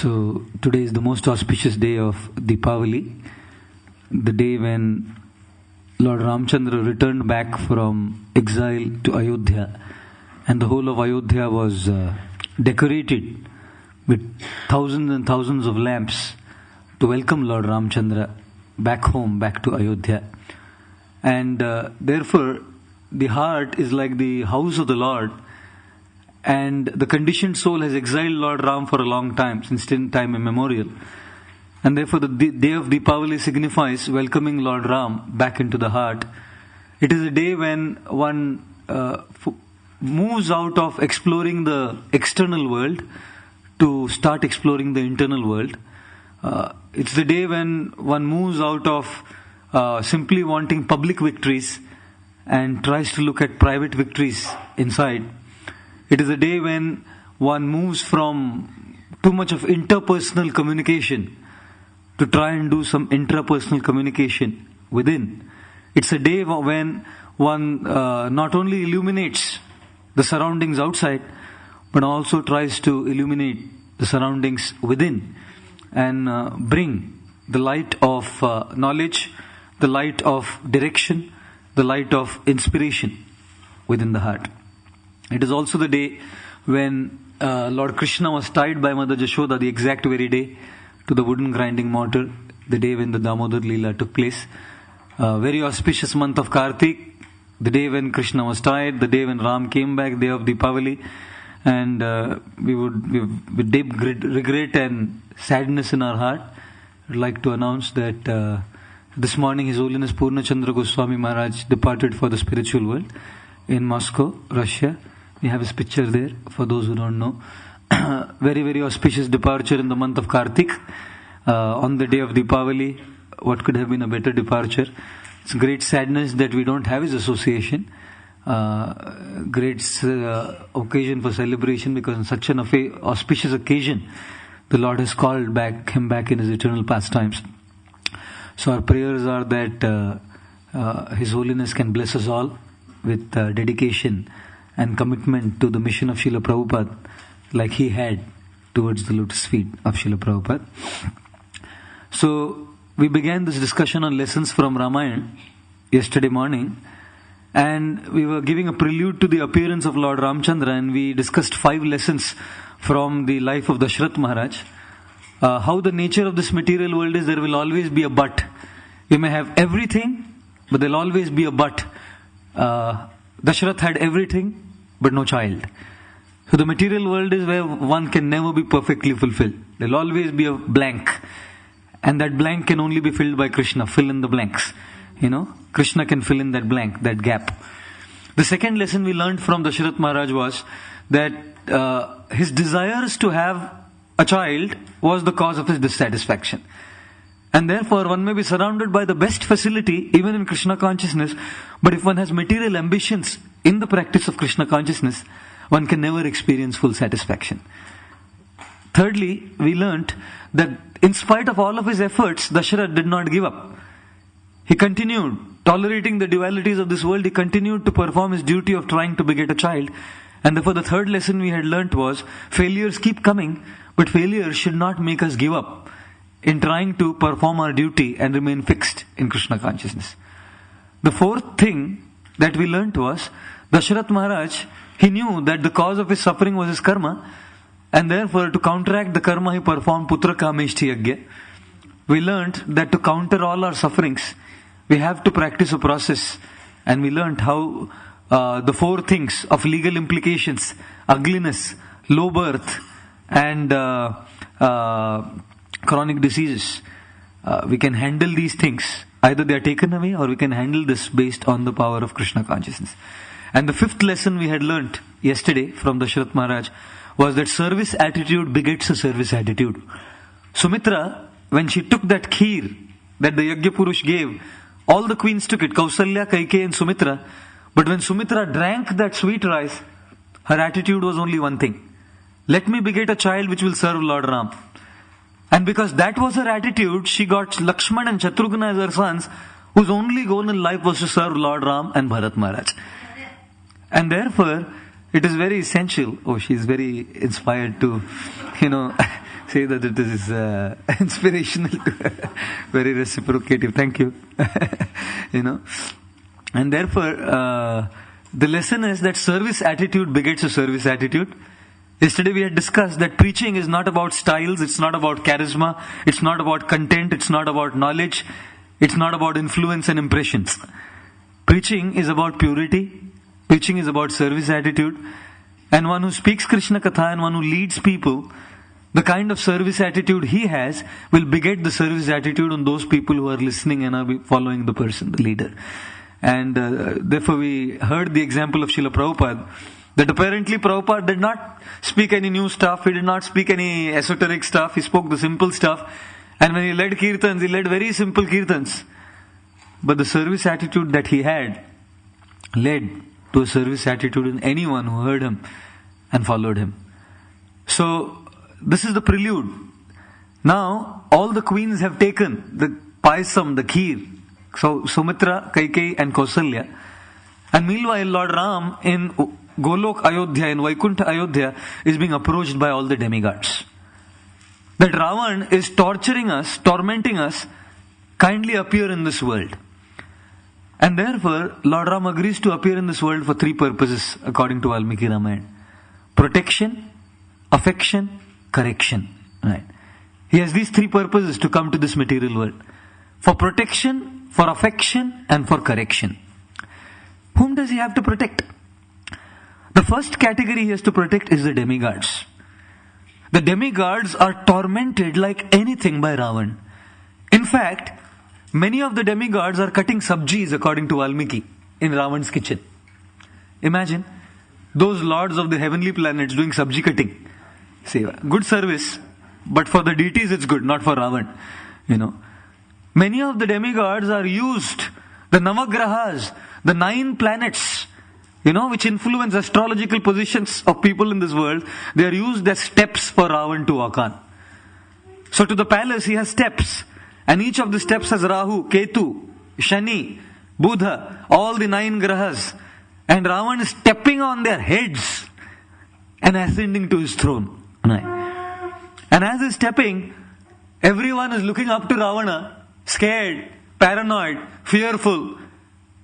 So today is the most auspicious day of Deepavali, the day when Lord Ramchandra returned back from exile to Ayodhya, and the whole of Ayodhya was decorated with thousands and thousands of lamps to welcome Lord Ramchandra back home, back to Ayodhya. And therefore, the heart is like the house of the Lord, and the conditioned soul has exiled Lord Ram for a long time, since time immemorial. And therefore the day of Deepavali signifies welcoming Lord Ram back into the heart. It is a day when one moves out of exploring the external world to start exploring the internal world. It's the day when one moves out of simply wanting public victories and tries to look at private victories inside. It is a day when one moves from too much of interpersonal communication to try and do some intrapersonal communication within. It's a day when one not only illuminates the surroundings outside, but also tries to illuminate the surroundings within and bring the light of knowledge, the light of direction, the light of inspiration within the heart. It is also the day when Lord Krishna was tied by Mother Jashoda, the exact very day, to the wooden grinding mortar, the day when the Damodar Leela took place. Very auspicious month of Kartik, the day when Krishna was tied, the day when Ram came back, day of Deepavali. And with deep regret and sadness in our heart, I'd like to announce that this morning His Holiness Purna Chandra Goswami Maharaj departed for the spiritual world in Moscow, Russia. We have his picture there for those who don't know. Very, very auspicious departure in the month of Kartik. On the day of Deepavali, what could have been a better departure? It's great sadness that we don't have his association. Great occasion for celebration, because on such an auspicious occasion, the Lord has called him back in his eternal pastimes. So our prayers are that His Holiness can bless us all with dedication and commitment to the mission of Srila Prabhupada, like he had towards the lotus feet of Srila Prabhupada. So we began this discussion on lessons from Ramayan yesterday morning, and we were giving a prelude to the appearance of Lord Ramchandra, and we discussed 5 lessons from the life of Dashrath Maharaj. How the nature of this material world is, there will always be a but. You may have everything, but there will always be a but. Dashrath had everything, but no child. So the material world is where one can never be perfectly fulfilled. There will always be a blank. And that blank can only be filled by Krishna. Fill in the blanks. Krishna can fill in that blank, that gap. The second lesson we learned from Dashrath Maharaj was that his desires to have a child was the cause of his dissatisfaction. And therefore, one may be surrounded by the best facility, even in Krishna consciousness, but if one has material ambitions in the practice of Krishna consciousness, one can never experience full satisfaction. Thirdly, we learnt that in spite of all of his efforts, Dashrath did not give up. He continued tolerating the dualities of this world. He continued to perform his duty of trying to beget a child. And therefore, the third lesson we had learnt was, failures keep coming, but failures should not make us give up in trying to perform our duty and remain fixed in Krishna consciousness. The fourth thing that we learnt was, Dashrath Maharaj, he knew that the cause of his suffering was his karma, and therefore to counteract the karma he performed Putra Kameshti Yagya. We learnt that to counter all our sufferings, we have to practice a process, and we learnt how the 4 things of legal implications, ugliness, low birth, and chronic diseases, we can handle these things. Either they are taken away, or we can handle this based on the power of Krishna consciousness. And the 5th lesson we had learnt yesterday from Dashrath Maharaj was that service attitude begets a service attitude. Sumitra, when she took that kheer that the Yajna Purush gave, all the queens took it, Kausalya, Kaikeyi and Sumitra. But when Sumitra drank that sweet rice, her attitude was only one thing: let me beget a child which will serve Lord Ram. And because that was her attitude, she got Lakshman and Shatrughna as her sons, whose only goal in life was to serve Lord Ram and Bharat Maharaj. And therefore, it is very essential. Oh, she's very inspired to, say that it is inspirational, very reciprocative. Thank you. And therefore, the lesson is that service attitude begets a service attitude. Yesterday we had discussed that preaching is not about styles, it's not about charisma, it's not about content, it's not about knowledge, it's not about influence and impressions. Preaching is about purity, preaching is about service attitude, and one who speaks Krishna Katha and one who leads people, the kind of service attitude he has will beget the service attitude on those people who are listening and are following the person, the leader. And therefore we heard the example of Srila Prabhupada, that apparently Prabhupada did not speak any new stuff, he did not speak any esoteric stuff, he spoke the simple stuff. And when he led kirtans, he led very simple kirtans. But the service attitude that he had led to a service attitude in anyone who heard him and followed him. So, this is the prelude. Now, all the queens have taken the payasam, the kheer. So, Sumitra, Kaikeyi and Kausalya. And meanwhile, Lord Ram in Golok Ayodhya, in Vaikuntha Ayodhya, is being approached by all the demigods. That Ravan is torturing us, tormenting us, kindly appear in this world. And therefore, Lord Ram agrees to appear in this world for three purposes, according to Valmiki Ramayan. Protection, affection, correction. Right? He has these three purposes to come to this material world. For protection, for affection, and for correction. Whom does he have to protect? The first category he has to protect is the demigods. The demigods are tormented like anything by Ravan. In fact, many of the demigods are cutting sabjis, according to Valmiki, in Ravan's kitchen. Imagine those lords of the heavenly planets doing sabji cutting. Say, good service, but for the deities it's good, not for Ravan. Many of the demigods are used, the Navagrahas, the 9 planets, which influence astrological positions of people in this world, they are used as steps for Ravan to walk on. So to the palace he has steps, and each of the steps has Rahu, Ketu, Shani, Buddha, all the 9 grahas, and Ravan is stepping on their heads and ascending to his throne. And as he's stepping, everyone is looking up to Ravana, scared, paranoid, fearful.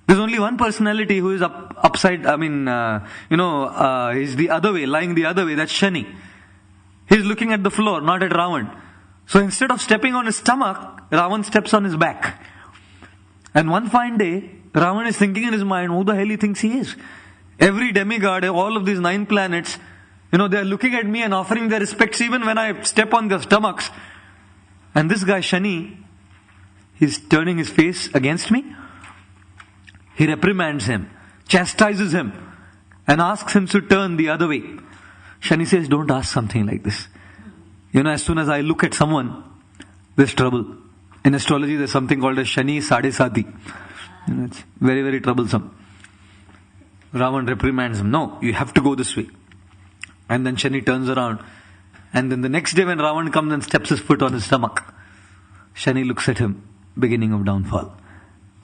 There's only one personality who is upside, he's the other way, lying the other way, that's Shani. He's looking at the floor, not at Ravan. So instead of stepping on his stomach, Ravan steps on his back. And one fine day, Ravan is thinking in his mind, who the hell he thinks he is? Every demigod, all of these 9 planets, they are looking at me and offering their respects even when I step on their stomachs. And this guy Shani, he's turning his face against me. He reprimands him, chastises him, and asks him to turn the other way. Shani says, don't ask something like this. As soon as I look at someone, there's trouble. In astrology, there's something called a Shani Sade Sati. It's very, very troublesome. Ravan reprimands him. No, you have to go this way. And then Shani turns around. And then the next day when Ravan comes and steps his foot on his stomach, Shani looks at him, beginning of downfall.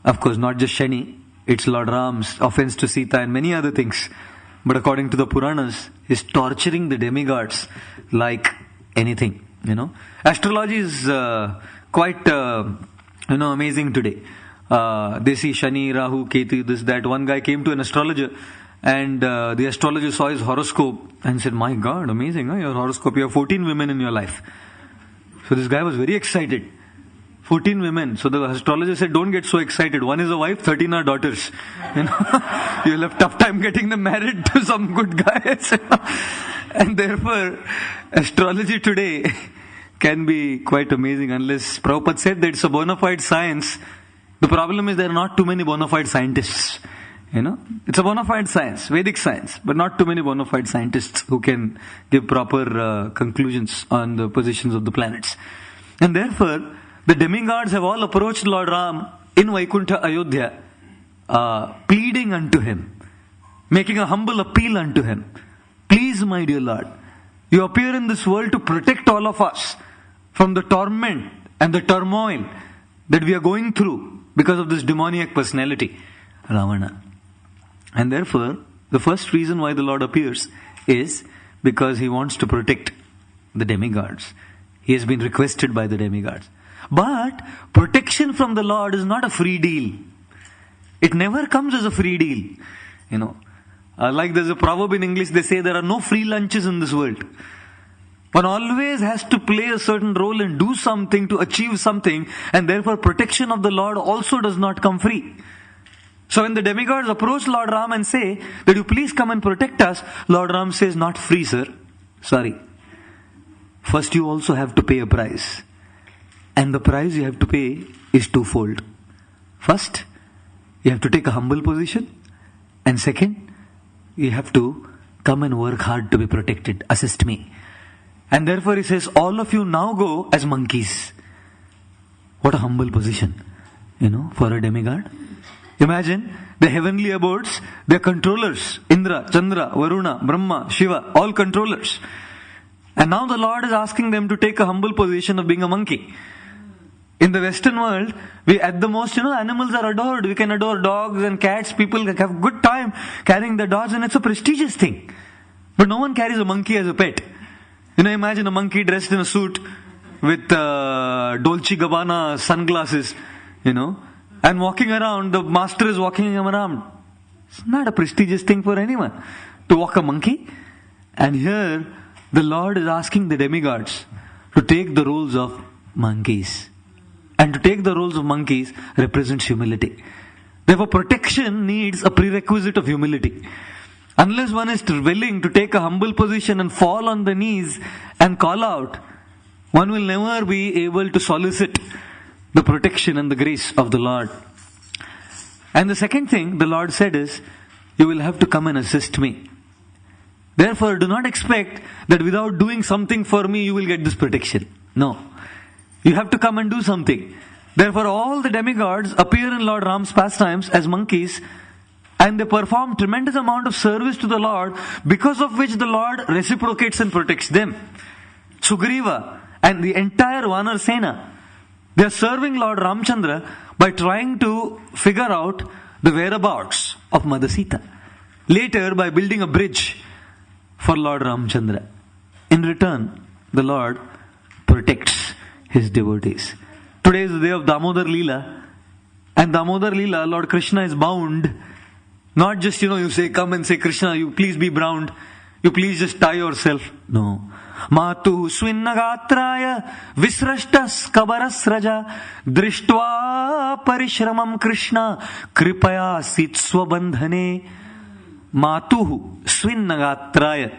Of course, not just Shani, it's Lord Ram's offense to Sita and many other things. But according to the Puranas, he's torturing the demigods like anything. Astrology is quite amazing today. They see Shani, Rahu, Ketu, this, that. One guy came to an astrologer and the astrologer saw his horoscope and said, my God, amazing, your horoscope, you have 14 women in your life. So this guy was very excited. 14 women. So the astrologer said, don't get so excited. One is a wife, 13 are daughters. You'll have tough time getting them married to some good guys. And therefore, astrology today can be quite amazing unless Prabhupada said that it's a bona fide science. The problem is there are not too many bona fide scientists. It's a bona fide science, Vedic science, but not too many bona fide scientists who can give proper conclusions on the positions of the planets. And therefore, the demigods have all approached Lord Ram in Vaikuntha Ayodhya, pleading unto him, making a humble appeal unto him. Please, my dear Lord, you appear in this world to protect all of us from the torment and the turmoil that we are going through because of this demoniac personality, Ravana. And therefore, the first reason why the Lord appears is because he wants to protect the demigods. He has been requested by the demigods. But protection from the Lord is not a free deal. It never comes as a free deal. Like there's a proverb in English, they say there are no free lunches in this world. One always has to play a certain role and do something to achieve something, and therefore protection of the Lord also does not come free. So when the demigods approach Lord Ram and say that you please come and protect us, Lord Ram says, not free, sir. Sorry. First you also have to pay a price. And the price you have to pay is twofold. First, you have to take a humble position. And second, you have to come and work hard to be protected. Assist me. And therefore he says, all of you now go as monkeys. What a humble position, for a demigod. Imagine the heavenly abodes, they're controllers. Indra, Chandra, Varuna, Brahma, Shiva, all controllers. And now the Lord is asking them to take a humble position of being a monkey. In the Western world, we at the most, animals are adored. We can adore dogs and cats. People have good time carrying their dogs, and it's a prestigious thing. But no one carries a monkey as a pet. Imagine a monkey dressed in a suit with Dolce & Gabbana sunglasses, and walking around. The master is walking him around. It's not a prestigious thing for anyone to walk a monkey. And here, the Lord is asking the demigods to take the roles of monkeys. And to take the roles of monkeys represents humility. Therefore, protection needs a prerequisite of humility. Unless one is willing to take a humble position and fall on the knees and call out, one will never be able to solicit the protection and the grace of the Lord. And the second thing the Lord said is, you will have to come and assist me. Therefore, do not expect that without doing something for me, you will get this protection. No. You have to come and do something. Therefore, all the demigods appear in Lord Ram's pastimes as monkeys, and they perform tremendous amount of service to the Lord, because of which the Lord reciprocates and protects them. Sugriva and the entire Vanar Sena, they are serving Lord Ramchandra by trying to figure out the whereabouts of Mother Sita. Later, by building a bridge for Lord Ramchandra. In return, the Lord protects His devotees. Today is the day of Damodar Leela, and Damodar Leela, Lord Krishna is bound. Not just, you say, come and say, Krishna, you please be bound. You please just tie yourself. No. Matu swinnagatraya visrashtas kabarasraja drishtva parishramam Krishna kripaya sitswabandhane. Matuhu swinnagatraya.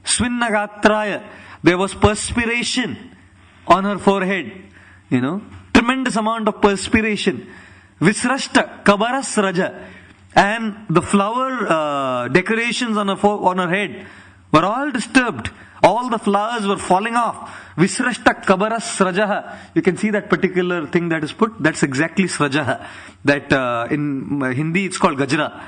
Swinnagatraya. There was perspiration on her forehead. Tremendous amount of perspiration. Visrashta kabarasraja. And the flower decorations on her head were all disturbed. All the flowers were falling off. Visrashta kabaras srajaha. You can see that particular thing that is put. That's exactly srajaha. That in Hindi it's called gajra.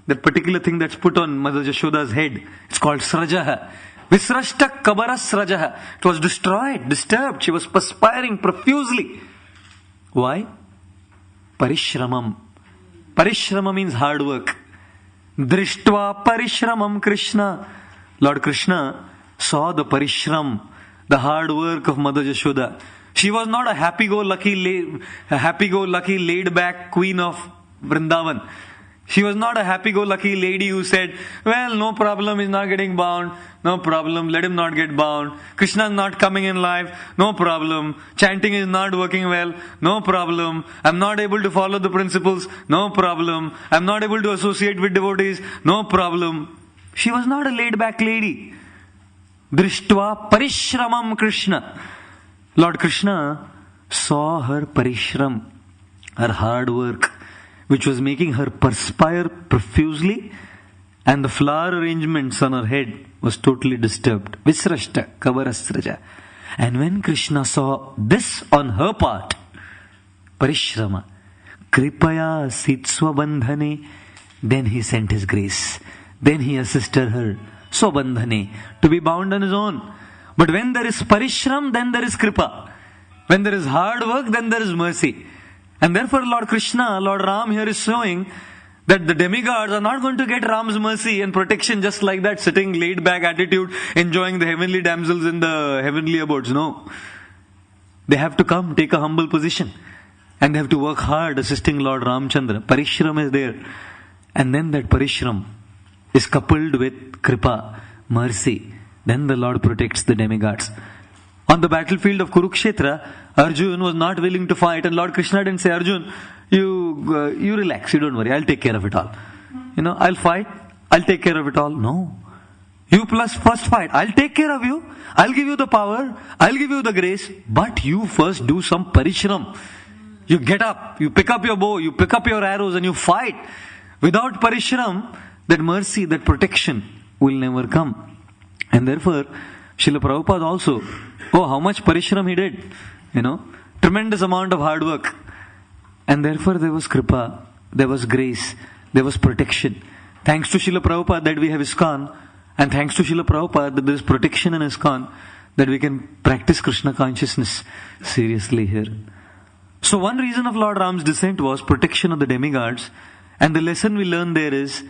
That particular thing that's put on Mother Jashoda's head. It's called srajaha. Visrashta kabaras srajaha. It was destroyed, disturbed. She was perspiring profusely. Why? Parishramam. Parishrama means hard work. Drishtva parishramam Krishna. Lord Krishna saw the parishram, the hard work of Mother Jashoda. She was not a happy-go-lucky, laid-back queen of Vrindavan. She was not a happy-go-lucky lady who said, well, no problem, he's not getting bound. No problem, let him not get bound. Krishna is not coming in life. No problem. Chanting is not working well. No problem. I'm not able to follow the principles. No problem. I'm not able to associate with devotees. No problem. She was not a laid-back lady. Drishtva parishramam Krishna. Lord Krishna saw her parishram, her hard work, which was making her perspire profusely, and the flower arrangements on her head was totally disturbed. Visrashta kavarasraja. And when Krishna saw this on her part, parishrama, kripaya sitswabandhane, then he sent his grace. Then he assisted her, swabandhane, to be bound on his own. But when there is parishram, then there is kripa. When there is hard work, then there is mercy. And therefore Lord Krishna, Lord Ram here is showing That the demigods are not going to get Ram's mercy and protection just like that, sitting laid back attitude, enjoying the heavenly damsels in the heavenly abodes. No. They have to come, take a humble position. And they have to work hard assisting Lord Ramchandra. Parishram is there. And then that parishram is coupled with kripa, mercy. Then the Lord protects the demigods. On the battlefield of Kurukshetra, Arjun was not willing to fight, and Lord Krishna didn't say, Arjun, you relax, you don't worry, I'll take care of it all. I'll fight, I'll take care of it all. No. You plus first fight, I'll take care of you, I'll give you the power, I'll give you the grace, but you first do some parishram. You get up, you pick up your bow, you pick up your arrows and you fight. Without parishram, that mercy, that protection will never come. And therefore, Srila Prabhupada also, how much parishram he did, tremendous amount of hard work. And therefore there was kripa, there was grace, there was protection. Thanks to Srila Prabhupada that we have ISKCON, and thanks to Srila Prabhupada that there is protection in ISKCON, that we can practice Krishna consciousness seriously here. So one reason of Lord Ram's descent was protection of the demigods, and the lesson we learn there is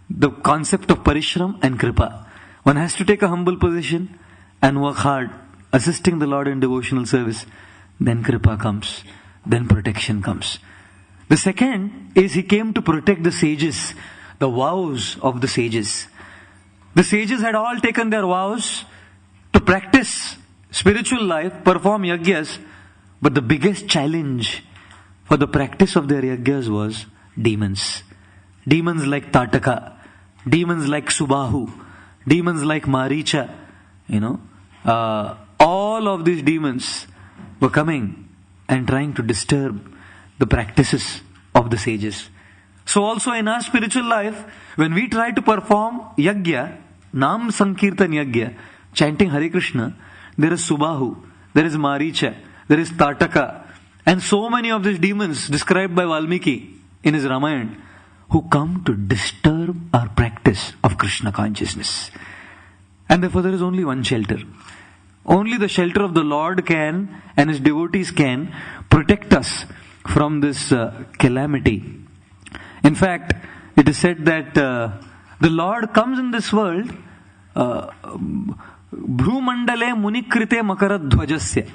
the concept of parishram and kripa. One has to take a humble position and work hard, assisting the Lord in devotional service. Then kripa comes, then protection comes. The second is he came to protect the sages, the vows of the sages. The sages had all taken their vows to practice spiritual life, perform yagyas, but the biggest challenge for the practice of their yagyas was demons. Demons like Tataka, demons like Subahu, demons like Maricha, all of these demons were coming and trying to disturb the practices of the sages. So also in our spiritual life, when we try to perform yagya, Nam Sankirtan yagya, chanting Hare Krishna, there is Subahu, there is Maricha, there is Tataka, and so many of these demons described by Valmiki in his Ramayan, who come to disturb our practice of Krishna consciousness. And therefore there is only one shelter. Only the shelter of the Lord can, and His devotees can, protect us from this calamity. In fact, it is said that the Lord comes in this world, Bhrumandale Munikrite Makaradhvajasya,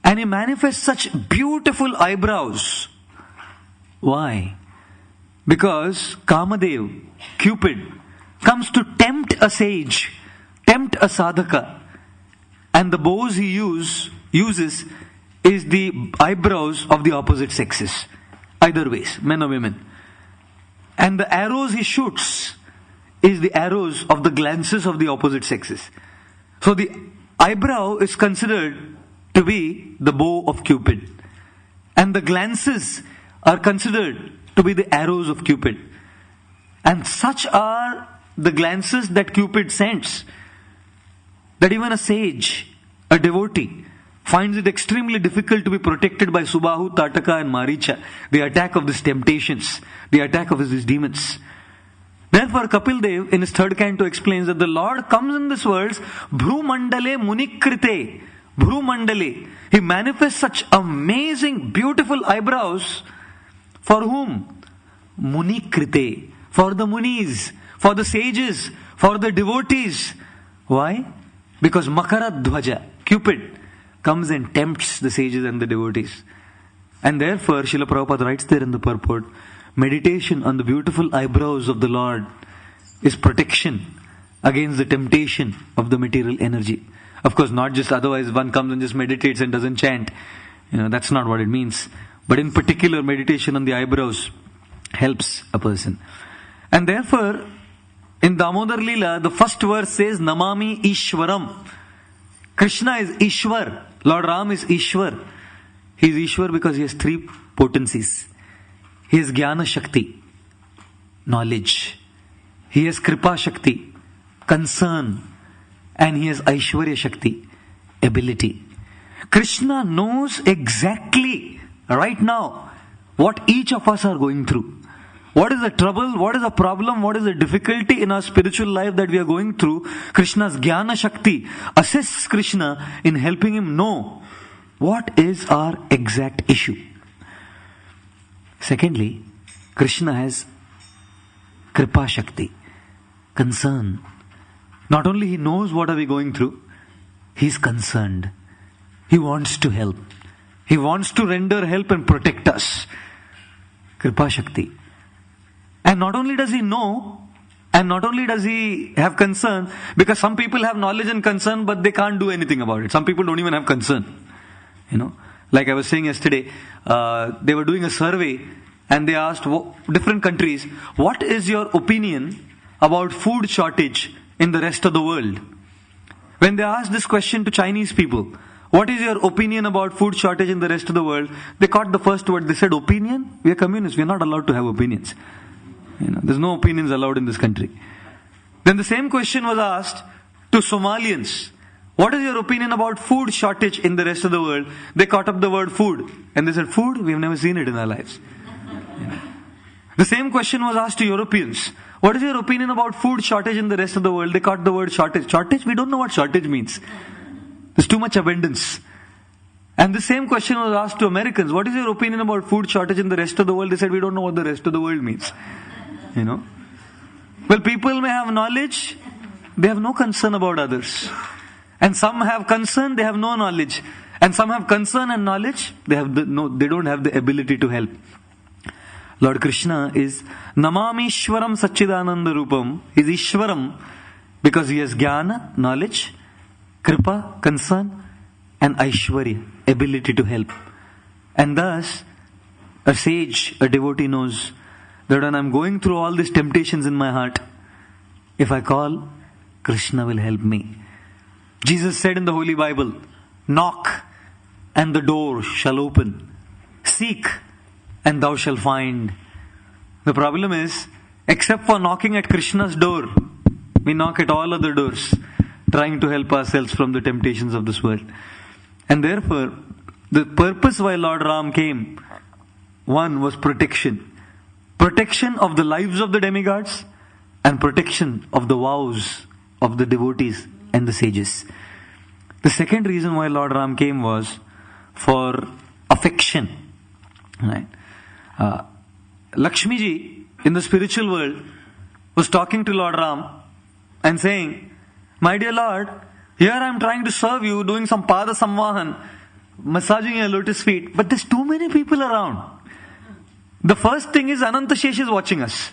and He manifests such beautiful eyebrows. Why? Because Kamadev, Cupid, comes to tempt a sage, tempt a sadhaka, and the bows he uses is the eyebrows of the opposite sexes, either ways, men or women. And the arrows he shoots is the arrows of the glances of the opposite sexes. So the eyebrow is considered to be the bow of Cupid, and the glances are considered to be the arrows of Cupid. And such are the glances that Cupid sends, that even a sage, a devotee, finds it extremely difficult to be protected by Subahu, Tataka and Maricha, the attack of these temptations, the attack of these demons. Therefore, Kapil Dev in his third canto explains that the Lord comes in this world, Bhrumandale Munikrite, Bhrumandale. He manifests such amazing, beautiful eyebrows. For whom? Munikrite. For the munis, for the sages, for the devotees. Why? Because Makaradhvaja, Cupid, comes and tempts the sages and the devotees. And therefore, Srila Prabhupada writes there in the purport, meditation on the beautiful eyebrows of the Lord is protection against the temptation of the material energy. Of course, not just otherwise one comes and just meditates and doesn't chant. That's not what it means. But in particular, meditation on the eyebrows helps a person. And therefore, in Damodar Leela, the first verse says, Namami Ishwaram. Krishna is Ishwar. Lord Ram is Ishwar. He is Ishwar because he has three potencies. He has Jnana Shakti, knowledge. He has Kripa Shakti, concern. And he has Aishwarya Shakti, ability. Krishna knows exactly right now what each of us are going through. What is the trouble, what is the problem, what is the difficulty in our spiritual life that we are going through? Krishna's Jnana Shakti assists Krishna in helping him know what is our exact issue. Secondly, Krishna has Kripa Shakti. Concern. Not only He knows what are we going through, He's concerned. He wants to help. He wants to render help and protect us. Kripa Shakti. And not only does He know, and not only does He have concern, because some people have knowledge and concern, but they can't do anything about it. Some people don't even have concern. Like I was saying yesterday, they were doing a survey and they asked different countries, what is your opinion about food shortage in the rest of the world? When they asked this question to Chinese people, what is your opinion about food shortage in the rest of the world? They caught the first word. They said, opinion? We are communists. We are not allowed to have opinions. There's no opinions allowed in this country. Then the same question was asked to Somalians. What is your opinion about food shortage in the rest of the world? They caught up the word food. And they said, food? We've never seen it in our lives. The same question was asked to Europeans. What is your opinion about food shortage in the rest of the world? They caught the word shortage. Shortage? We don't know what shortage means. There's too much abundance. And the same question was asked to Americans. What is your opinion about food shortage in the rest of the world? They said, we don't know what the rest of the world means. Well, people may have knowledge, they have no concern about others. And some have concern, they have no knowledge. And some have concern and knowledge, they don't have the ability to help. Lord Krishna is Namami Ishwaram Satchidananda Rupam. He is Ishwaram because He has Jnana, knowledge, Kripa, concern, and Aishwarya, ability to help. And thus, a sage, a devotee knows that when I'm going through all these temptations in my heart, if I call, Krishna will help me. Jesus said in the Holy Bible, knock and the door shall open. Seek and thou shalt find. The problem is, except for knocking at Krishna's door, we knock at all other doors, trying to help ourselves from the temptations of this world. And therefore, the purpose why Lord Ram came, one was protection. Protection of the lives of the demigods and protection of the vows of the devotees and the sages. The second reason why Lord Ram came was for affection. Right? Lakshmi ji in the spiritual world was talking to Lord Ram and saying, my dear Lord, here I am trying to serve you, doing some pada samvahan, massaging your lotus feet, but there's too many people around. The first thing is Ananta Shesh is watching us.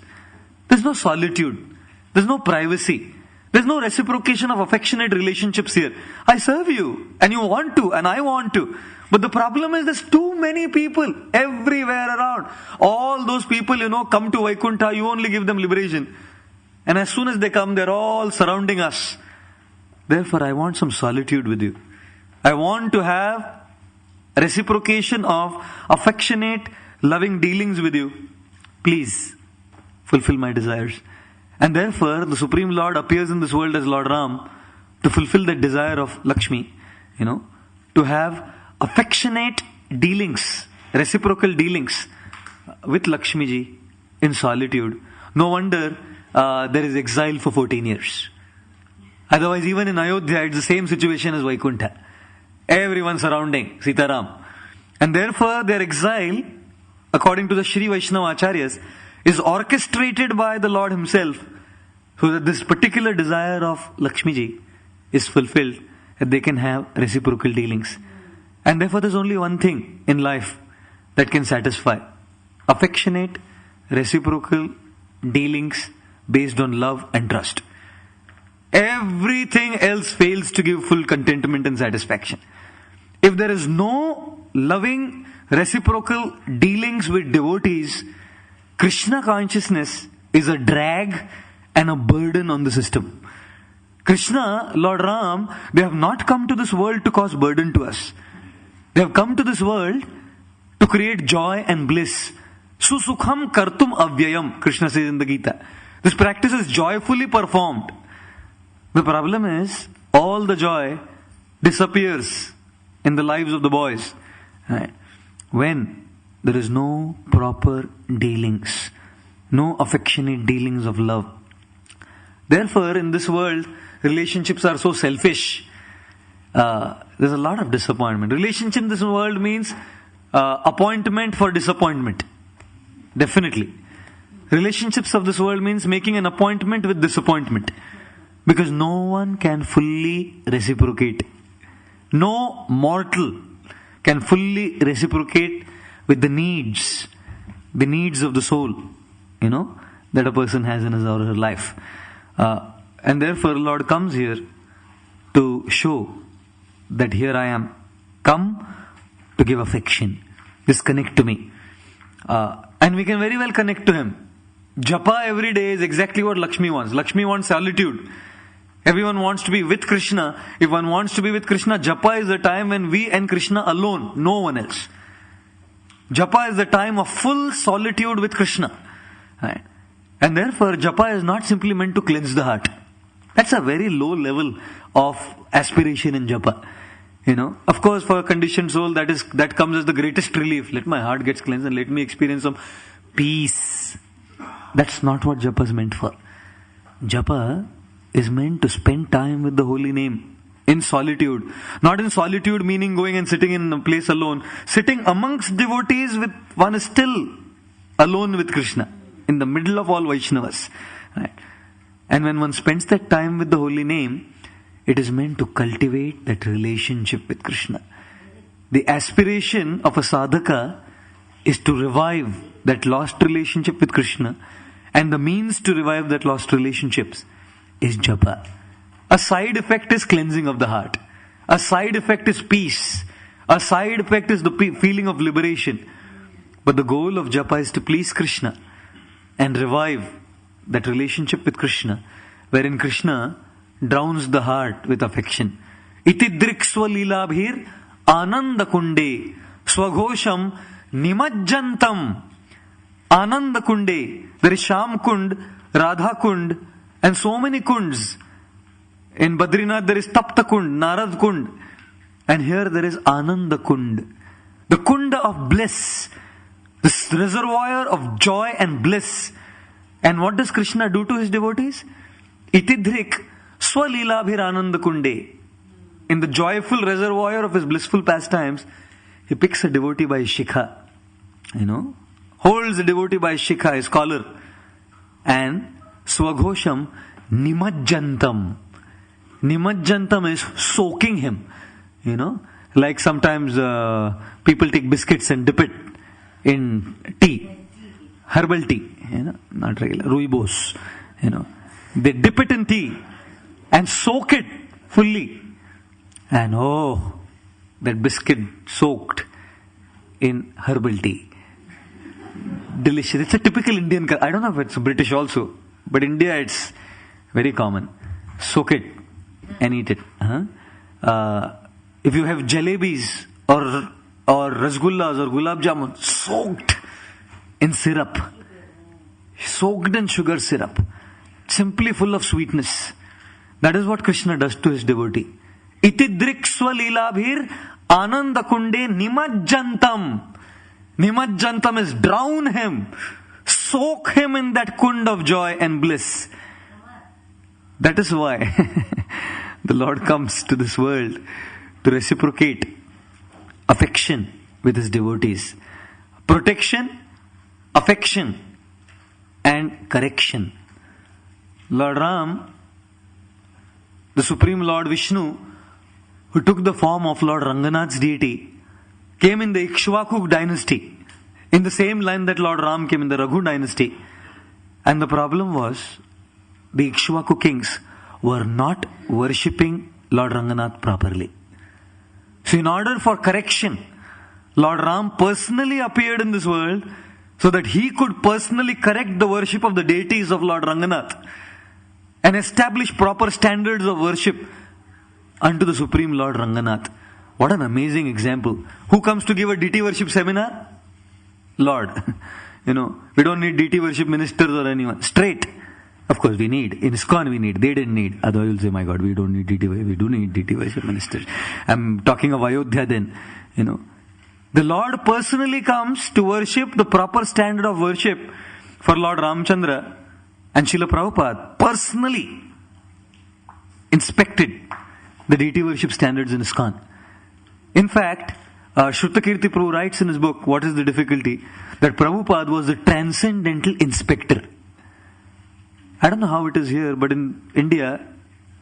There's no solitude. There's no privacy. There's no reciprocation of affectionate relationships here. I serve you and you want to and I want to. But the problem is there's too many people everywhere around. All those people, come to Vaikuntha, you only give them liberation. And as soon as they come, they're all surrounding us. Therefore, I want some solitude with you. I want to have reciprocation of affectionate, loving dealings with you. Please, fulfill my desires. And therefore, the Supreme Lord appears in this world as Lord Ram to fulfill the desire of Lakshmi, to have affectionate dealings, reciprocal dealings with Lakshmi ji in solitude. No wonder there is exile for 14 years. Otherwise, even in Ayodhya, it's the same situation as Vaikuntha. Everyone surrounding Sitaram. And therefore, their exile, according to the Sri Vaishnava Acharyas, is orchestrated by the Lord Himself, so that this particular desire of Lakshmi ji is fulfilled, that they can have reciprocal dealings. And therefore there's only one thing in life that can satisfy: affectionate, reciprocal dealings based on love and trust. Everything else fails to give full contentment and satisfaction. If there is no loving, reciprocal dealings with devotees, Krishna consciousness is a drag and a burden on the system. Krishna, Lord Ram, they have not come to this world to cause burden to us. They have come to this world to create joy and bliss. Susukham kartum avyayam, Krishna says in the Gita. This practice is joyfully performed. The problem is, all the joy disappears in the lives of the boys. Right? When there is no proper dealings, no affectionate dealings of love. Therefore, in this world, relationships are so selfish. There's a lot of disappointment. Relationship in this world means appointment for disappointment. Definitely. Relationships of this world means making an appointment with disappointment. Because no one can fully reciprocate. No mortal can fully reciprocate with the needs of the soul, that a person has in his or her life. And therefore, Lord comes here to show that here I am, come to give affection. Just connect to me. And we can very well connect to Him. Japa every day is exactly what Lakshmi wants. Lakshmi wants solitude. Everyone wants to be with Krishna. If one wants to be with Krishna, Japa is the time when we and Krishna alone, no one else. Japa is the time of full solitude with Krishna. Right? And therefore, Japa is not simply meant to cleanse the heart. That's a very low level of aspiration in Japa. Of course, for a conditioned soul, that comes as the greatest relief. Let my heart get cleansed and let me experience some peace. That's not what Japa is meant for. Japa is meant to spend time with the holy name in solitude. Not in solitude meaning going and sitting in a place alone. Sitting amongst devotees, with one is still alone with Krishna, in the middle of all Vaishnavas. Right? And when one spends that time with the holy name, it is meant to cultivate that relationship with Krishna. The aspiration of a sadhaka is to revive that lost relationship with Krishna, and the means to revive that lost relationships is japa. A side effect is cleansing of the heart. A side effect is peace. A side effect is the feeling of liberation. But the goal of japa is to please Krishna and revive that relationship with Krishna, wherein Krishna drowns the heart with affection. Iti driksva lilabhir ananda kunde swaghosham nimajjantam. Ananda kunde. There is Sham Kund, Radha Kund, and so many kunds. In Badrinath there is Tapta Kund, Narad Kund. And here there is Ananda Kund. The Kunda of bliss. This reservoir of joy and bliss. And what does Krishna do to his devotees? Itidhrik swalilabhir Ananda Kunde. In the joyful reservoir of his blissful pastimes, he picks a devotee by his shikha. Holds the devotee by his shikha, his collar. And swaghosham nimajjantam. Nimajjantam is soaking him. Like sometimes people take biscuits and dip it in tea. Herbal tea. Not regular. Rooibos. They dip it in tea and soak it fully. And that biscuit soaked in herbal tea. Delicious. It's a typical Indian. I don't know if it's British also, but India it's very common. Soak it and eat it. If you have jalebis or rasgullas or gulab jamun soaked in syrup, soaked in sugar syrup, simply full of sweetness. That is what Krishna does to his devotee. Iti driksva lilabhir ananda kunde nimajjantam. Nimajjantam is drown him, soak him in that kund of joy and bliss. That is why the Lord comes to this world to reciprocate affection with his devotees. Protection, affection, and correction. Lord Ram, the Supreme Lord Vishnu, who took the form of Lord Ranganath's deity, came in the Ikshvaku dynasty, in the same line that Lord Ram came in the Raghu dynasty. And the problem was, the Ikshvaku kings were not worshipping Lord Ranganath properly. So in order for correction, Lord Ram personally appeared in this world so that he could personally correct the worship of the deities of Lord Ranganath and establish proper standards of worship unto the Supreme Lord Ranganath. What an amazing example. Who comes to give a deity worship seminar? Lord. We don't need deity worship ministers or anyone. Straight. Of course we need. In ISKCON we need. They didn't need. Otherwise you'll say, my God, we don't need deity worship. We do need deity worship ministers. I'm talking of Ayodhya then. The Lord personally comes to worship the proper standard of worship for Lord Ramchandra, and Srila Prabhupada personally inspected the deity worship standards in ISKCON. In fact, Shrutakirti Prabhu writes in his book, What is the Difficulty? That Prabhupada was the transcendental inspector. I don't know how it is here, but in India,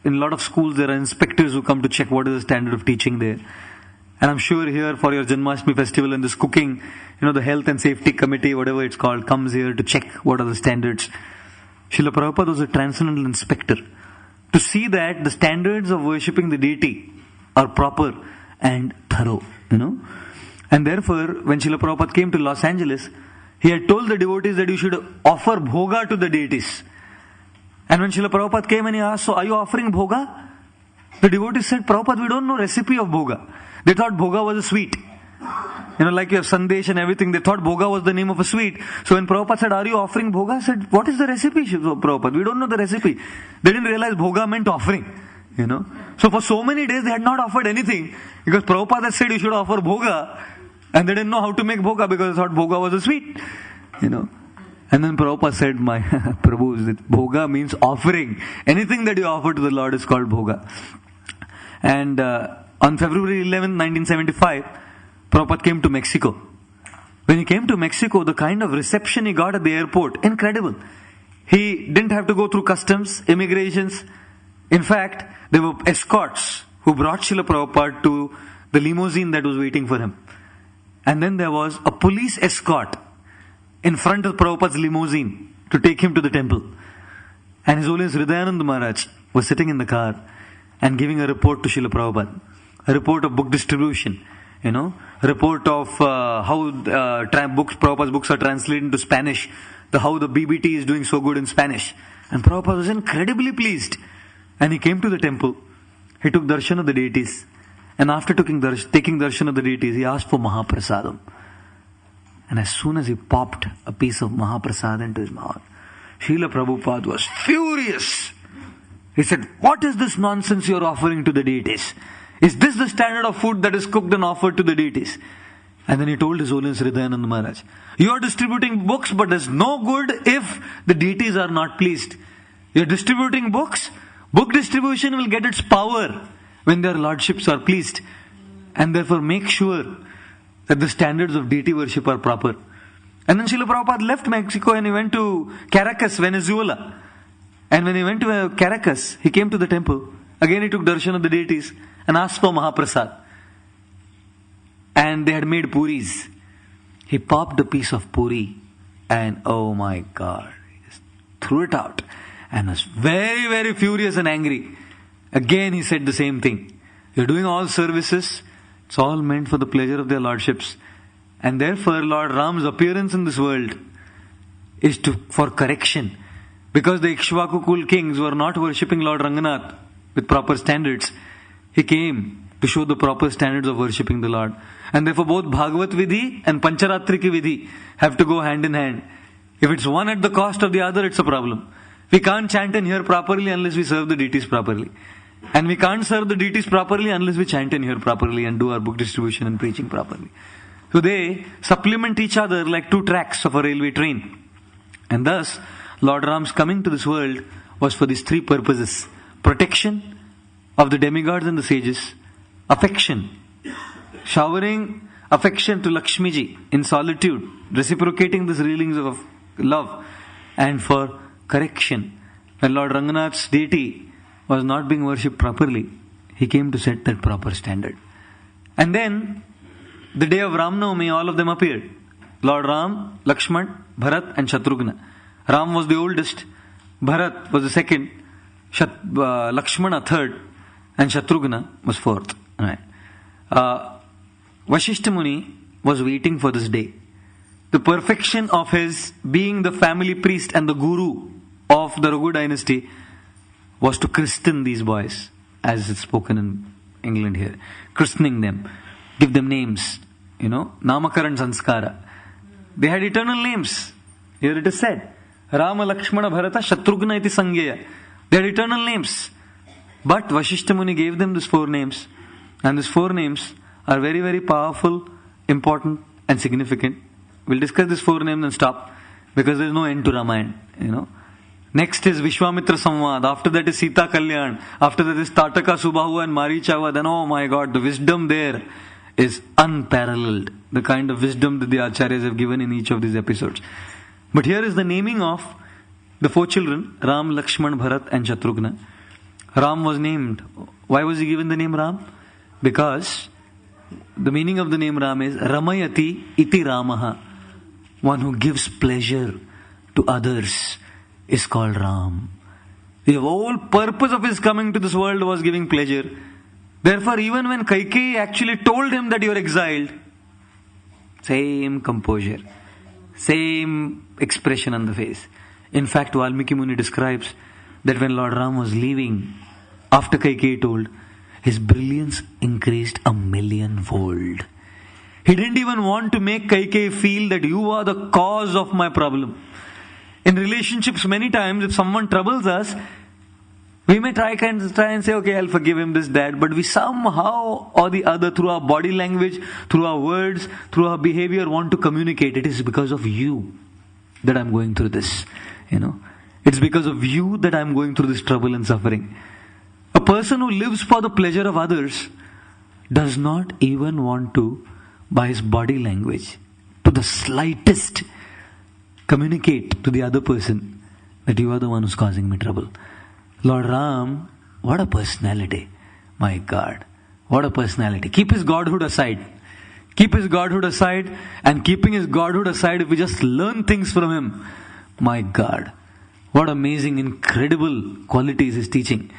in a lot of schools, there are inspectors who come to check what is the standard of teaching there. And I'm sure here for your Janmashtami festival and this cooking, the health and safety committee, whatever it's called, comes here to check what are the standards. Srila Prabhupada was a transcendental inspector to see that the standards of worshipping the deity are proper and thorough, And therefore, when Srila Prabhupada came to Los Angeles, he had told the devotees that you should offer bhoga to the deities. And when Srila Prabhupada came and he asked, so are you offering bhoga? The devotees said, Prabhupada, we don't know recipe of bhoga. They thought bhoga was a sweet. Like you have sandesh and everything, they thought bhoga was the name of a sweet. So when Prabhupada said, are you offering bhoga? I said, what is the recipe, Prabhupada? We don't know the recipe. They didn't realize bhoga meant offering. So for so many days they had not offered anything because Prabhupada had said you should offer bhoga and they didn't know how to make bhoga because they thought bhoga was a sweet. And then Prabhupada said, my Prabhu, that bhoga means offering. Anything that you offer to the Lord is called bhoga. And on February 11, 1975, Prabhupada came to Mexico. When he came to Mexico, the kind of reception he got at the airport, incredible. He didn't have to go through customs, immigrations. In fact, there were escorts who brought Srila Prabhupada to the limousine that was waiting for him. And then there was a police escort in front of Prabhupada's limousine to take him to the temple. And His Holiness Hridayananda Maharaj was sitting in the car and giving a report to Srila Prabhupada. A report of book distribution, a report of how Prabhupada's books are translated into Spanish, how the BBT is doing so good in Spanish. And Prabhupada was incredibly pleased. And he came to the temple, he took darshan of the deities, and after taking darshan of the deities, he asked for Mahaprasadam. And as soon as he popped a piece of Mahaprasad into his mouth, Srila Prabhupada was furious. He said, what is this nonsense you are offering to the deities? Is this the standard of food that is cooked and offered to the deities? And then he told His Holiness Hridayananda Maharaj, you are distributing books, but there's no good if the deities are not pleased. You are distributing books. Book distribution will get its power when their lordships are pleased. And therefore make sure that the standards of deity worship are proper. And then Srila Prabhupada left Mexico and he went to Caracas, Venezuela. And when he went to Caracas, he came to the temple. Again he took darshan of the deities and asked for Mahaprasad. And they had made puris. He popped a piece of puri and oh my God, he just threw it out and was very, very furious and angry. Again he said the same thing. You're doing all services. It's all meant for the pleasure of their lordships. And therefore Lord Ram's appearance in this world is for correction. Because the Ikshvaku Kul kings were not worshipping Lord Ranganath with proper standards. He came to show the proper standards of worshipping the Lord. And therefore both Bhagavat Vidhi and Pancharatriki Vidhi have to go hand in hand. If it's one at the cost of the other, it's a problem. We can't chant and hear properly unless we serve the deities properly. And we can't serve the deities properly unless we chant and hear properly and do our book distribution and preaching properly. So they supplement each other like two tracks of a railway train. And thus, Lord Ram's coming to this world was for these three purposes. Protection of the demigods and the sages. Affection. Showering affection to Lakshmiji in solitude. Reciprocating these feelings of love. And for correction. When Lord Ranganath's deity was not being worshipped properly, he came to set that proper standard. And then, the day of Ram Navami, all of them appeared. Lord Ram, Lakshman, Bharat and Shatrughna. Ram was the oldest, Bharat was the second, Lakshmana third, and Shatrughna was fourth. Right. Vashishta Muni was waiting for this day. The perfection of his being the family priest and the guru of the Raghu dynasty was to christen these boys, as it's spoken in England here. Christening them, give them names, Namakaran Sanskara. They had eternal names. Here it is said, Rama, Lakshmana, Bharata, Shatrughna iti Sangyeya. They had eternal names. But Vashishta Muni gave them these four names. And these four names are very, very powerful, important and significant. We'll discuss these four names and stop. Because there is no end to Ramayan, Next is Vishwamitra Samvad. After that is Sita Kalyan. After that is Tataka, Subahu and Marichava. Then oh my God, the wisdom there is unparalleled. The kind of wisdom that the Acharyas have given in each of these episodes. But here is the naming of the 4 children, Ram, Lakshman, Bharat and Shatrughna. Ram was named. Why was he given the name Ram? Because the meaning of the name Ram is Ramayati iti Ramaha. One who gives pleasure to others is called Ram. The whole purpose of his coming to this world was giving pleasure. Therefore, even when Kaikeyi actually told him that you are exiled, same composure, same expression on the face. In fact, Valmiki Muni describes that when Lord Ram was leaving, after Kaikeyi told, his brilliance increased 1,000,000-fold. He didn't even want to make Kaikeyi feel that you are the cause of my problem. In relationships, many times, if someone troubles us, we may try and say, okay, I'll forgive him this, that, but we somehow or the other, through our body language, through our words, through our behavior, want to communicate. It is because of you that I'm going through this. It's because of you that I'm going through this trouble and suffering. A person who lives for the pleasure of others does not even want to, by his body language, to the slightest, communicate to the other person that you are the one who's causing me trouble. Lord Ram, what a personality. My God, what a personality. Keep his godhood aside. Keep his godhood aside, and keeping his godhood aside, if we just learn things from him, my God, what amazing, incredible qualities he's teaching.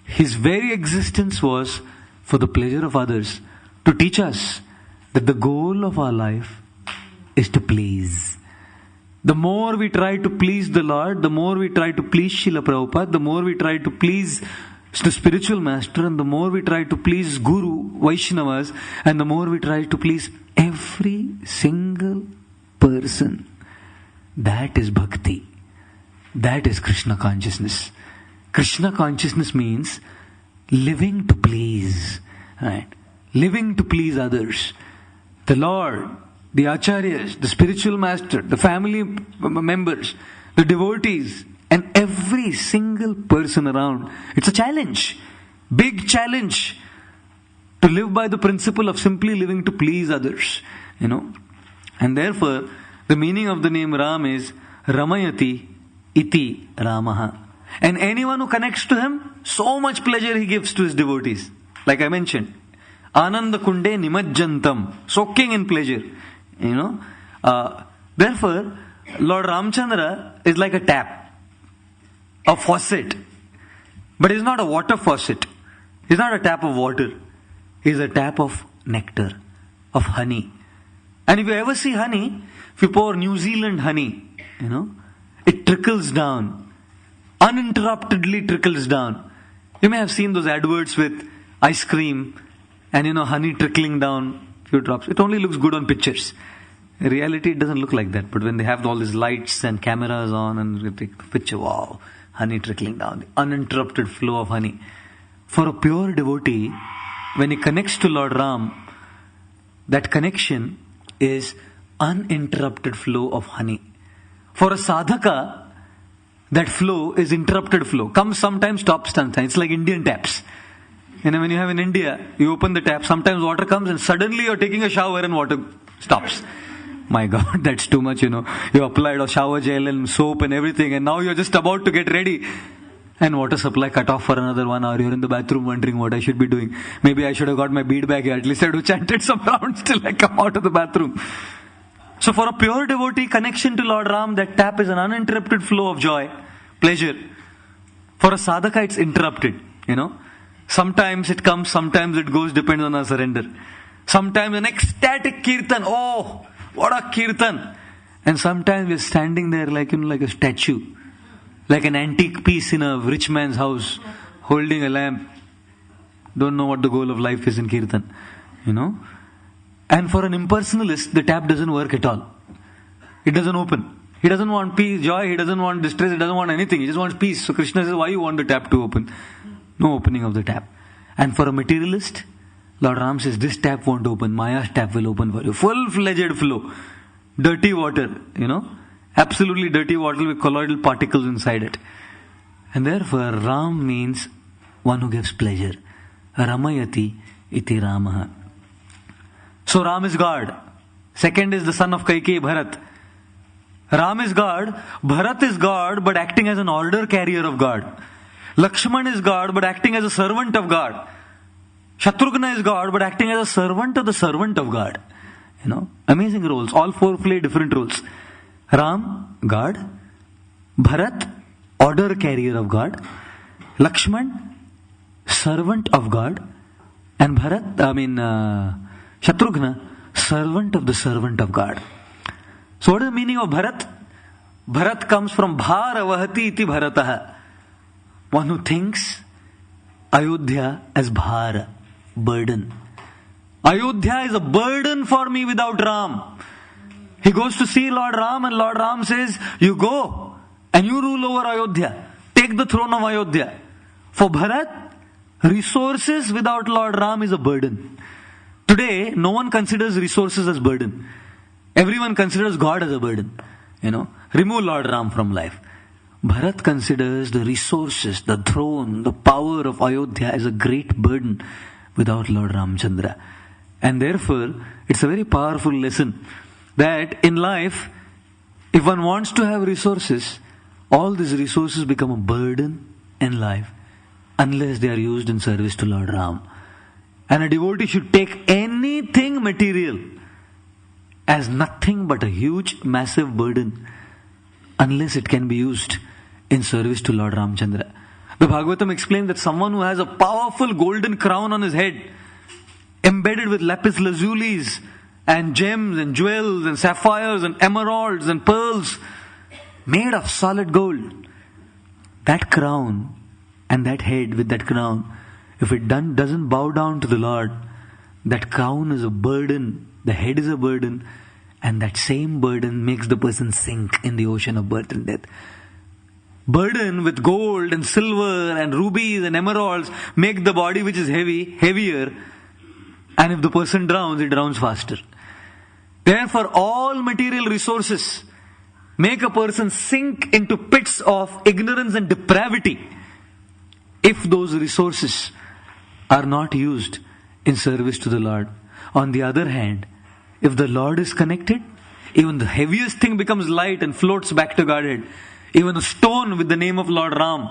His very existence was for the pleasure of others, to teach us that the goal of our life is to please. The more we try to please the Lord, the more we try to please Srila Prabhupada, the more we try to please the spiritual master, and the more we try to please Guru, Vaishnavas, and the more we try to please every single person. That is bhakti. That is Krishna consciousness. Krishna consciousness means living to please, right? Living to please others. The Lord, the Acharyas, the spiritual master, the family members, the devotees, and every single person around. It's a challenge, big challenge, to live by the principle of simply living to please others, And therefore, the meaning of the name Ram is Ramayati iti Ramaha. And anyone who connects to him, so much pleasure he gives to his devotees. Like I mentioned, Ananda Kunde Nimajjantam, soaking in pleasure. Therefore, Lord Ramchandra is like a tap, a faucet. But he's not a water faucet. He's not a tap of water. He's a tap of nectar, of honey. And if you ever see honey, if you pour New Zealand honey, it trickles down. Uninterruptedly trickles down. You may have seen those adverts with ice cream and honey trickling down few drops. It only looks good on pictures. In reality, it doesn't look like that. But when they have all these lights and cameras on and you take the picture, wow, honey trickling down, the uninterrupted flow of honey. For a pure devotee, when he connects to Lord Ram, that connection is uninterrupted flow of honey. For a sadhaka, that flow is interrupted flow. Comes sometimes, stops sometimes. It's like Indian taps. When you have in India, you open the tap, sometimes water comes and suddenly you're taking a shower and water stops. My God, that's too much, You applied a shower gel and soap and everything, and now you're just about to get ready. And water supply cut off for another 1 hour. You're in the bathroom wondering what I should be doing. Maybe I should have got my bead bag here. At least I would have chanted some rounds till I come out of the bathroom. So for a pure devotee, connection to Lord Ram, that tap is an uninterrupted flow of joy, pleasure. For a sadhaka, it's interrupted, Sometimes it comes, sometimes it goes, depends on our surrender. Sometimes an ecstatic kirtan, oh, what a kirtan. And sometimes we're standing there like a statue, like an antique piece in a rich man's house, holding a lamp. Don't know what the goal of life is in kirtan, And for an impersonalist, the tap doesn't work at all. It doesn't open. He doesn't want peace, joy, he doesn't want distress, he doesn't want anything. He just wants peace. So Krishna says, why you want the tap to open? No opening of the tap. And for a materialist, Lord Ram says, this tap won't open. Maya's tap will open for you. Full-fledged flow. Dirty water, Absolutely dirty water with colloidal particles inside it. And therefore, Ram means one who gives pleasure. Ramayati iti Ramaha. So Ram is God. Second is the son of Kaikeyi, Bharat. Ram is God, Bharat is God, but acting as an order carrier of God. Lakshman is God, but acting as a servant of God. Shatrughna is God, but acting as a servant of the servant of God. Amazing roles. All four play different roles. Ram, God. Bharat, order carrier of God. Lakshman, servant of God. And Shatrughna, servant of the servant of God. So what is the meaning of Bharat? Bharat comes from Bhara Vahati iti Bharataha. One who thinks Ayodhya as Bhara, burden. Ayodhya is a burden for me without Ram. He goes to see Lord Ram and Lord Ram says, you go and you rule over Ayodhya. Take the throne of Ayodhya. For Bharat, resources without Lord Ram is a burden. Today, no one considers resources as burden. Everyone considers God as a burden. Remove Lord Ram from life. Bharat considers the resources, the throne, the power of Ayodhya as a great burden without Lord Ramchandra. And therefore, it's a very powerful lesson that in life, if one wants to have resources, all these resources become a burden in life unless they are used in service to Lord Ram. And a devotee should take anything material as nothing but a huge, massive burden unless it can be used in service to Lord Ramchandra. The Bhagavatam explains that someone who has a powerful golden crown on his head, embedded with lapis lazulis and gems and jewels and sapphires and emeralds and pearls, made of solid gold, that crown and that head with that crown, if it doesn't bow down to the Lord, that crown is a burden, the head is a burden, and that same burden makes the person sink in the ocean of birth and death. Burden with gold and silver and rubies and emeralds make the body which is heavy, heavier, and if the person drowns, it drowns faster. Therefore, all material resources make a person sink into pits of ignorance and depravity if those resources are not used in service to the Lord. On the other hand, if the Lord is connected, even the heaviest thing becomes light and floats back to Godhead. Even a stone with the name of Lord Ram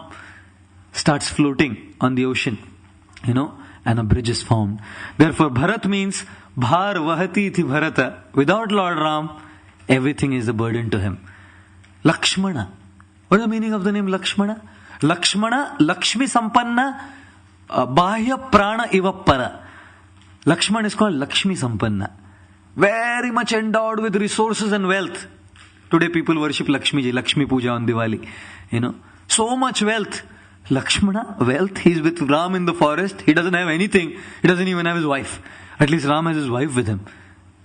starts floating on the ocean, and a bridge is formed. Therefore, Bharat means Bhar Vahati iti Bharata. Without Lord Ram, everything is a burden to him. Lakshmana. What is the meaning of the name Lakshmana? Lakshmana, Lakshmi Sampanna, Bahya Prana Iva Para. Lakshman is called Lakshmi Sampanna. Very much endowed with resources and wealth. Today people worship Lakshmi Ji, Lakshmi Puja on Diwali. So much wealth. Lakshmana, wealth. He's with Ram in the forest. He doesn't have anything. He doesn't even have his wife. At least Ram has his wife with him.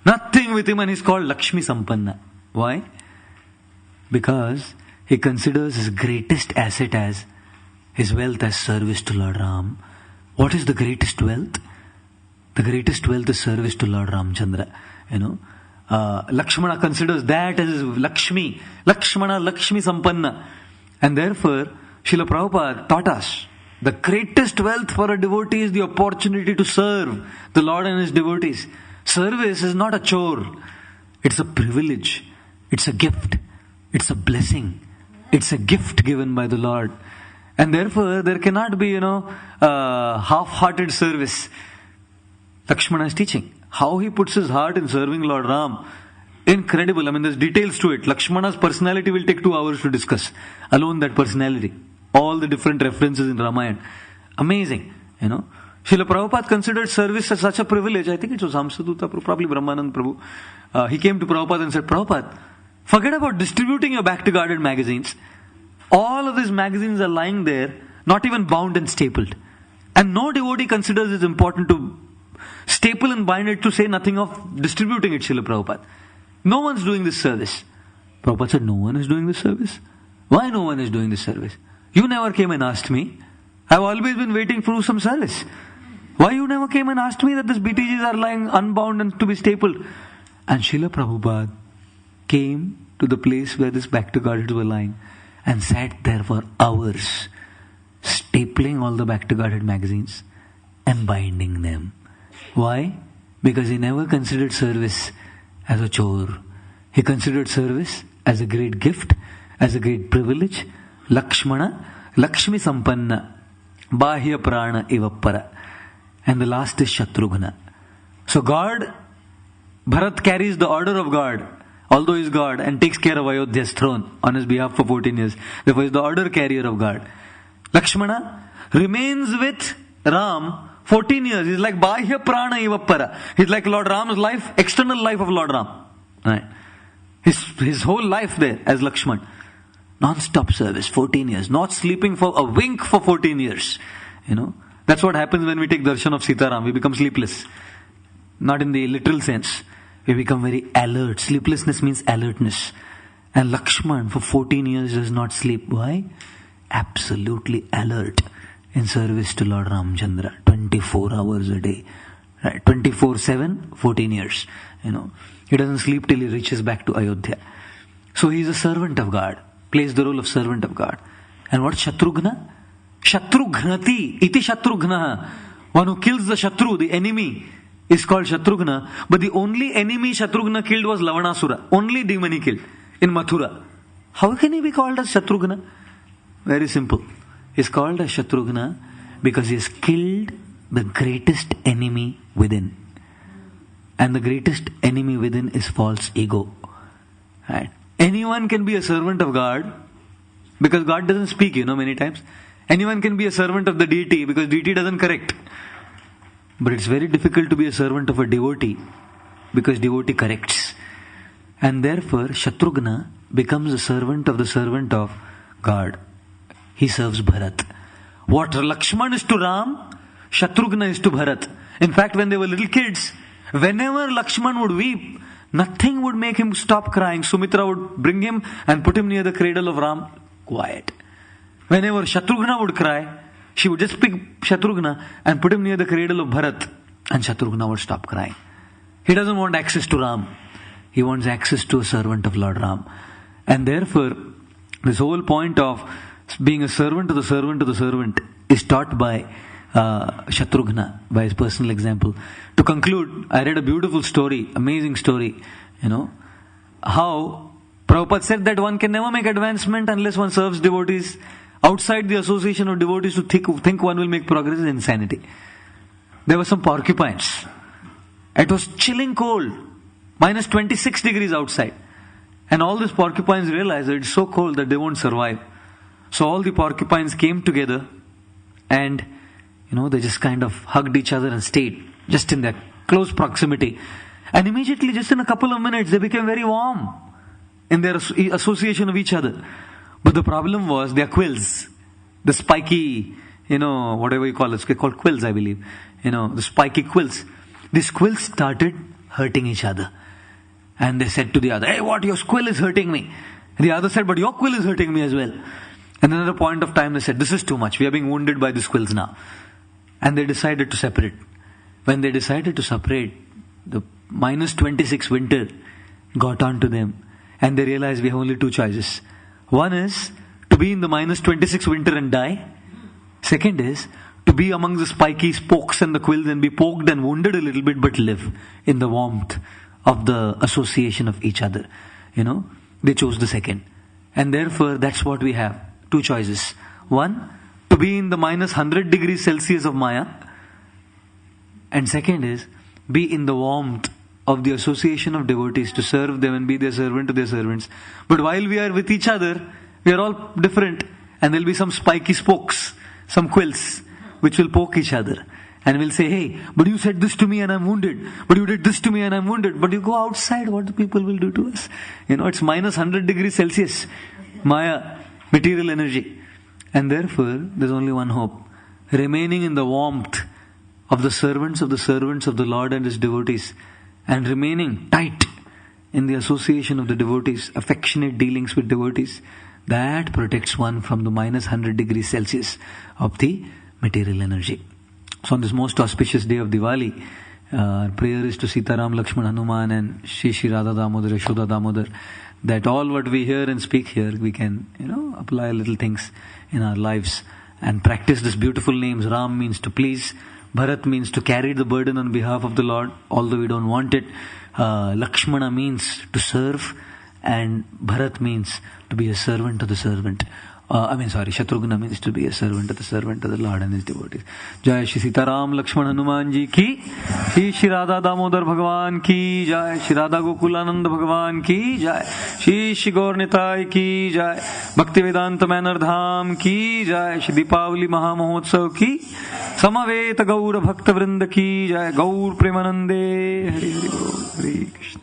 Nothing with him, and he's called Lakshmi Sampanna. Why? Because he considers his greatest asset as his wealth as service to Lord Ram. What is the greatest wealth? The greatest wealth is service to Lord Ramchandra. Lakshmana considers that as his Lakshmi. Lakshmana, Lakshmi Sampanna. And therefore, Srila Prabhupada taught us the greatest wealth for a devotee is the opportunity to serve the Lord and His devotees. Service is not a chore. It's a privilege. It's a gift. It's a blessing. It's a gift given by the Lord. And therefore, there cannot be, half-hearted service. Lakshmana is teaching how he puts his heart in serving Lord Ram. Incredible. There's details to it. Lakshmana's personality will take 2 hours to discuss. Alone that personality. All the different references in Ramayan. Amazing. Srila Prabhupada considered service as such a privilege. I think it was Hamsaduta, probably Brahmanand Prabhu. He came to Prabhupada and said, Prabhupada, forget about distributing your Back to Guarded magazines. All of these magazines are lying there, not even bound and stapled. And no devotee considers it important to staple and bind it, to say nothing of distributing it, Srila Prabhupada. No one's doing this service. Prabhupada said, no one is doing this service? Why no one is doing this service? You never came and asked me. I've always been waiting for some service. Why you never came and asked me that these BTGs are lying unbound and to be stapled? And Srila Prabhupada came to the place where this Back to Guarded were lying and sat there for hours, stapling all the Back to Guarded magazines and binding them. Why? because he never considered service as a chore. He considered service as a great gift, as a great privilege. Lakshmana, Lakshmi Sampanna, Bahya Prana Ivappara. And the last is Shatrughna. So God, Bharat carries the order of God, although he is God, and takes care of Ayodhya's throne on his behalf for 14 years. Therefore he is the order carrier of God. Lakshmana remains with Ram 14 years. He's like Bahya Prana Ivappara. He's like Lord Ram's life, external life of Lord Ram. Right. His whole life there as Lakshman. Non-stop service, 14 years. Not sleeping for a wink for 14 years. That's what happens when we take darshan of Sitaram. We become sleepless. Not in the literal sense. We become very alert. Sleeplessness means alertness. And Lakshman for 14 years does not sleep. Why? Absolutely alert in service to Lord Ramchandra. 24 hours a day. Right? 24/7, 14 years. He doesn't sleep till he reaches back to Ayodhya. So he is a servant of God. Plays the role of servant of God. And what Shatrughna? Shatrughnati. Iti Shatrughna. One who kills the Shatru, the enemy, is called Shatrughna. But the only enemy Shatrughna killed was Lavanasura. Only demon he killed in Mathura. How can he be called as Shatrughna? Very simple. He is called as Shatrughna because he has killed the greatest enemy within. And the greatest enemy within is false ego. Right? Anyone can be a servant of God because God doesn't speak, many times. Anyone can be a servant of the deity because deity doesn't correct. But it's very difficult to be a servant of a devotee because devotee corrects. And therefore, Shatrughna becomes a servant of God. He serves Bharat. What Lakshman is to Ram, Shatrughna is to Bharat. In fact, when they were little kids, whenever Lakshman would weep, nothing would make him stop crying. Sumitra would bring him and put him near the cradle of Ram. Quiet. Whenever Shatrughna would cry, she would just pick Shatrughna and put him near the cradle of Bharat, and Shatrughna would stop crying. He doesn't want access to Ram. He wants access to a servant of Lord Ram. And therefore, this whole point of being a servant to the servant is taught by Shatrughna, by his personal example. To conclude, I read a beautiful story, amazing story, how Prabhupada said that one can never make advancement unless one serves devotees. Outside the association of devotees to think one will make progress is insanity. There were some porcupines. It was chilling cold, minus 26 degrees outside. And all these porcupines realized that it's so cold that they won't survive. So all the porcupines came together and, they just kind of hugged each other and stayed just in that close proximity. And immediately, just in a couple of minutes, they became very warm in their association of each other. But the problem was their quills, the spiky, whatever you call it, it's called quills, I believe. The spiky quills. These quills started hurting each other. And they said to the other, "Hey, what, your quill is hurting me." And the other said, "But your quill is hurting me as well." And then at a point of time they said, "This is too much. We are being wounded by these quills now." And they decided to separate. When they decided to separate, the minus 26 winter got onto them. And they realized we have only two choices. One is to be in the minus 26 winter and die. Second is to be among the spiky spokes and the quills and be poked and wounded a little bit but live in the warmth of the association of each other. They chose the second. And therefore that's what we have. Two choices. One, to be in the minus 100 degrees Celsius of Maya. And second is, be in the warmth of the association of devotees, to serve them and be their servant to their servants. But while we are with each other, we are all different. And there will be some spiky spokes, some quills, which will poke each other. And we'll say, "Hey, but you said this to me and I'm wounded. But you did this to me and I'm wounded." But you go outside, what the people will do to us? It's minus 100 degrees Celsius. Maya, material energy. And therefore, there's only one hope. Remaining in the warmth of the servants of the Lord and His devotees. And remaining tight in the association of the devotees, affectionate dealings with devotees. That protects one from the minus 100 degrees Celsius of the material energy. So on this most auspicious day of Diwali, prayer is to Sitaram, Lakshman, Hanuman and Shri Radha Damodar, Yashoda Damodar, that all what we hear and speak here, we can, apply little things in our lives and practice these beautiful names. Ram means to please, Bharat means to carry the burden on behalf of the Lord, although we don't want it. Lakshmana means to serve, and Bharat means to be a servant to the servant. Shatrughna means to be a servant of the Lord and his devotees. Jai Shri Sitaram Lakshman Hanuman ji ki, Shri Radha Damodar Bhagavan ki jai, Shri Radha Gokulananda Bhagavan ki jai, Shri Gaur Nitai ki jai, Bhakti Vedanta Manor Dham ki jai, Shri Deepavali Maha Mahotsav ki, Samaveta Gaur Bhakta Vrinda ki jai, Gaur Premanande, Hare Hare Hare Krishna.